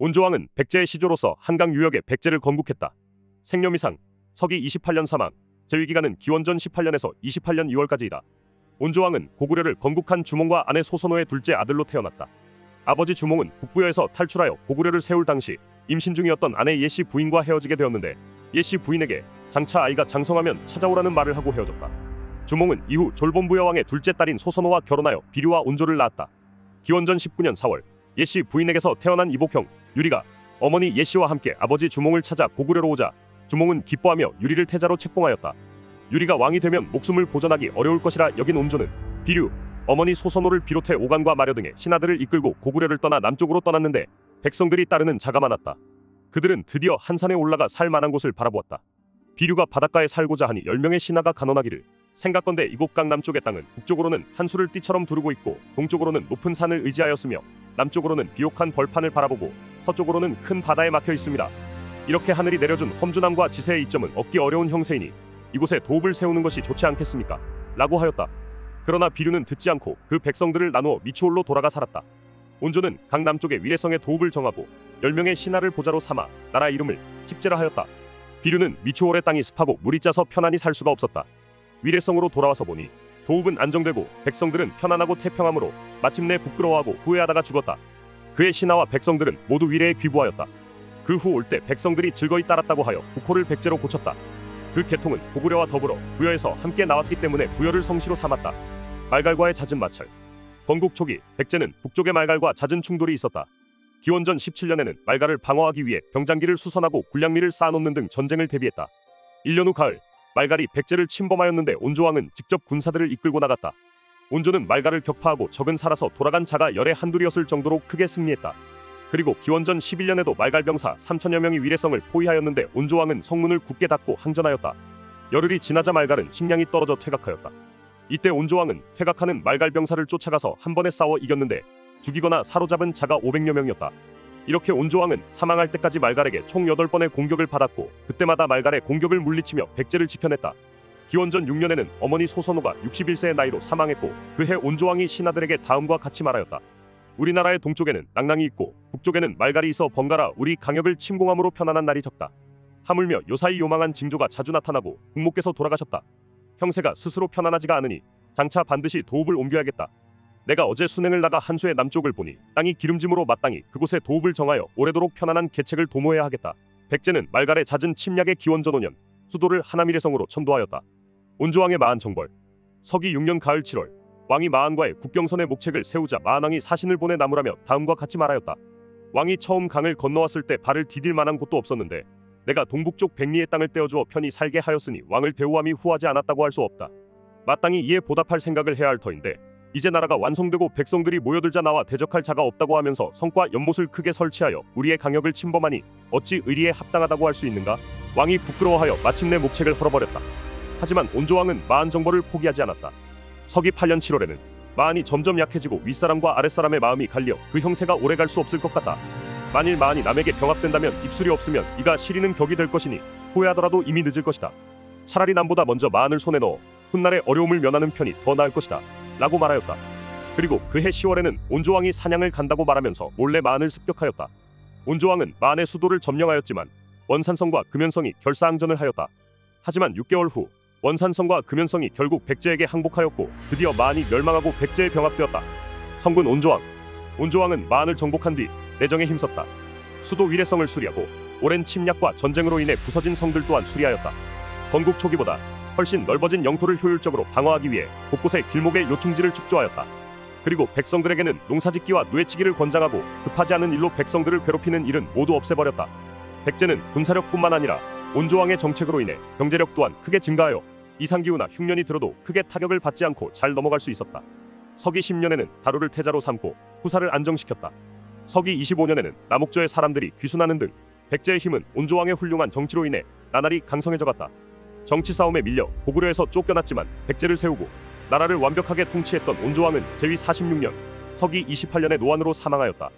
온조왕은 백제의 시조로서 한강 유역에 백제를 건국했다. 생년이상 서기 28년 사망, 재위기간은 기원전 18년에서 28년 2월까지이다. 온조왕은 고구려를 건국한 주몽과 아내 소선호의 둘째 아들로 태어났다. 아버지 주몽은 북부여에서 탈출하여 고구려를 세울 당시 임신 중이었던 아내 예씨 부인과 헤어지게 되었는데, 예씨 부인에게 장차 아이가 장성하면 찾아오라는 말을 하고 헤어졌다. 주몽은 이후 졸본부여왕의 둘째 딸인 소선호와 결혼하여 비류와 온조를 낳았다. 기원전 19년 4월, 예씨 부인에게서 태어난 이복형 유리가 어머니 예씨와 함께 아버지 주몽을 찾아 고구려로 오자 주몽은 기뻐하며 유리를 태자로 책봉하였다. 유리가 왕이 되면 목숨을 보전하기 어려울 것이라 여긴 온조는 비류, 어머니 소선호를 비롯해 오간과 마려 등의 신하들을 이끌고 고구려를 떠나 남쪽으로 떠났는데, 백성들이 따르는 자가 많았다. 그들은 드디어 한산에 올라가 살 만한 곳을 바라보았다. 비류가 바닷가에 살고자 하니 10명의 신하가 간언하기를, 생각건대 이곳 강 남쪽의 땅은 북쪽으로는 한수를 띠처럼 두르고 있고 동쪽으로는 높은 산을 의지하였으며 남쪽으로는 비옥한 벌판을 바라보고 서쪽으로는 큰 바다에 막혀 있습니다. 이렇게 하늘이 내려준 험준함과 지세의 이점은 얻기 어려운 형세이니 이곳에 도읍을 세우는 것이 좋지 않겠습니까? 라고 하였다. 그러나 비류는 듣지 않고 그 백성들을 나누어 미추홀로 돌아가 살았다. 온조는 강 남쪽의 위례성에 도읍을 정하고 10명의 신하를 보좌로 삼아 나라 이름을 힙제라 하였다. 비류는 미추홀의 땅이 습하고 물이 짜서 편안히 살 수가 없었다. 위례성으로 돌아와서 보니 도읍은 안정되고 백성들은 편안하고 태평함으로 마침내 부끄러워하고 후회하다가 죽었다. 그의 신하와 백성들은 모두 위례에 귀부하였다. 그 후 올 때 백성들이 즐거이 따랐다고 하여 국호를 백제로 고쳤다. 그 계통은 고구려와 더불어 부여에서 함께 나왔기 때문에 부여를 성시로 삼았다. 말갈과의 잦은 마찰. 건국 초기 백제는 북쪽의 말갈과 잦은 충돌이 있었다. 기원전 17년에는 말갈을 방어하기 위해 병장기를 수선하고 군량미를 쌓아놓는 등 전쟁을 대비했다. 1년 후 가을, 말갈이 백제를 침범하였는데 온조왕은 직접 군사들을 이끌고 나갔다. 온조는 말갈을 격파하고 적은 살아서 돌아간 자가 열에 한둘이었을 정도로 크게 승리했다. 그리고 기원전 11년에도 말갈 병사 3천여 명이 위례성을 포위하였는데 온조왕은 성문을 굳게 닫고 항전하였다. 열흘이 지나자 말갈은 식량이 떨어져 퇴각하였다. 이때 온조왕은 퇴각하는 말갈 병사를 쫓아가서 한 번에 싸워 이겼는데 죽이거나 사로잡은 자가 500여 명이었다. 이렇게 온조왕은 사망할 때까지 말갈에게 총 8번의 공격을 받았고 그때마다 말갈의 공격을 물리치며 백제를 지켜냈다. 기원전 6년에는 어머니 소선호가 61세의 나이로 사망했고 그해 온조왕이 신하들에게 다음과 같이 말하였다. 우리나라의 동쪽에는 낭랑이 있고 북쪽에는 말갈이 있어 번갈아 우리 강역을 침공함으로 편안한 날이 적다. 하물며 요사이 요망한 징조가 자주 나타나고 국모께서 돌아가셨다. 형세가 스스로 편안하지가 않으니 장차 반드시 도읍을 옮겨야겠다. 내가 어제 순행을 나가 한수의 남쪽을 보니 땅이 기름짐으로 마땅히 그곳에 도읍을 정하여 오래도록 편안한 계책을 도모해야 하겠다. 백제는 말갈의 잦은 침략에 기원전 5년 수도를 하남이래성으로 천도하였다. 온조왕의 마한 정벌. 서기 6년 가을 7월 왕이 마한과의 국경선의 목책을 세우자 마한왕이 사신을 보내 나무라며 다음과 같이 말하였다. 왕이 처음 강을 건너왔을 때 발을 디딜 만한 곳도 없었는데 내가 동북쪽 백리의 땅을 떼어주어 편히 살게 하였으니 왕을 대우함이 후하지 않았다고 할 수 없다. 마땅히 이에 보답할 생각을 해야 할 터인데 이제 나라가 완성되고 백성들이 모여들자 나와 대적할 자가 없다고 하면서 성과 연못을 크게 설치하여 우리의 강역을 침범하니 어찌 의리에 합당하다고 할 수 있는가? 왕이 부끄러워하여 마침내 목책을 헐어버렸다. 하지만 온조왕은 마한 정벌을 포기하지 않았다. 서기 8년 7월에는 마한이 점점 약해지고 윗사람과 아랫사람의 마음이 갈려 그 형세가 오래갈 수 없을 것 같다. 만일 마한이 남에게 병합된다면 입술이 없으면 이가 시리는 격이 될 것이니 후회하더라도 이미 늦을 것이다. 차라리 남보다 먼저 마한을 손에 넣어 훗날의 어려움을 면하는 편이 더 나을 것이다 라고 말하였다. 그리고 그해 10월에는 온조왕이 사냥을 간다고 말하면서 몰래 마한을 습격하였다. 온조왕은 마한의 수도를 점령하였지만 원산성과 금연성이 결사항전을 하였다. 하지만 6개월 후 원산성과 금연성이 결국 백제에게 항복하였고 드디어 마한이 멸망하고 백제에 병합되었다. 성군 온조왕. 온조왕은 마한을 정복한 뒤 내정에 힘썼다. 수도 위례성을 수리하고 오랜 침략과 전쟁으로 인해 부서진 성들 또한 수리하였다. 건국 초기보다 훨씬 넓어진 영토를 효율적으로 방어하기 위해 곳곳에 길목의 요충지를 축조하였다. 그리고 백성들에게는 농사짓기와 누에치기를 권장하고 급하지 않은 일로 백성들을 괴롭히는 일은 모두 없애버렸다. 백제는 군사력뿐만 아니라 온조왕의 정책으로 인해 경제력 또한 크게 증가하여 이상기후나 흉년이 들어도 크게 타격을 받지 않고 잘 넘어갈 수 있었다. 서기 10년에는 다루를 태자로 삼고 후사를 안정시켰다. 서기 25년에는 남옥저의 사람들이 귀순하는 등 백제의 힘은 온조왕의 훌륭한 정치로 인해 나날이 강성해져갔다. 정치 싸움에 밀려 고구려에서 쫓겨났지만 백제를 세우고 나라를 완벽하게 통치했던 온조왕은 제위 46년 서기 28년에 노안으로 사망하였다.